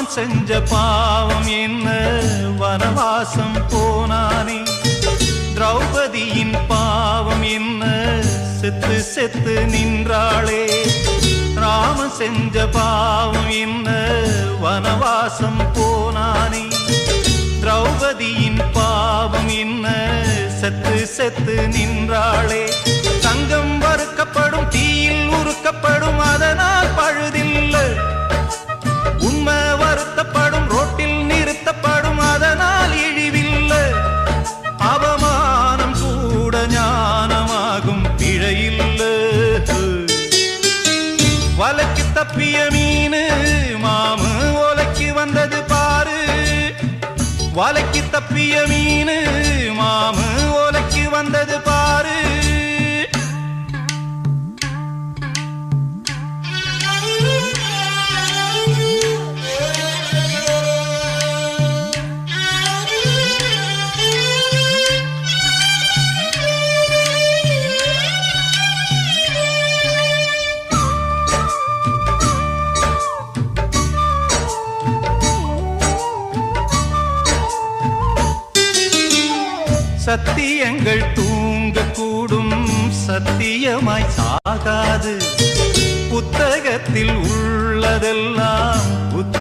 ராமன் செஞ்ச பாவம் என்ன வனவாசம் போனானே திரௌபதியின் பாவம் என்ன செத்து செத்து நின்றாளே ராமன் செஞ்ச பாவம் என்ன வனவாசம் போனானே திரௌபதியின் பாவம் என்ன செத்து செத்து நின்றாளே தங்கம் வறுக்கப்படும் தீயில் உருக்கப்படும் அதனால் பழுதில்லை உண்மை வருத்தப்படும் ரோட்டில் நிறுத்தப்படும் அதனால் இழிவில்லை அவமானம் கூட ஞானமாகும் பிழையில்லை வலைக்கு தப்பிய மீனு மாமு ஓலைக்கு வந்தது பாரு வலைக்கு தப்பிய மீனு மாமு ஓலைக்கு வந்தது பாரு சத்தியங்கள் தூங்கக்கூடும் சத்தியமாய் சாகாது புத்தகத்தில் உள்ளதெல்லாம்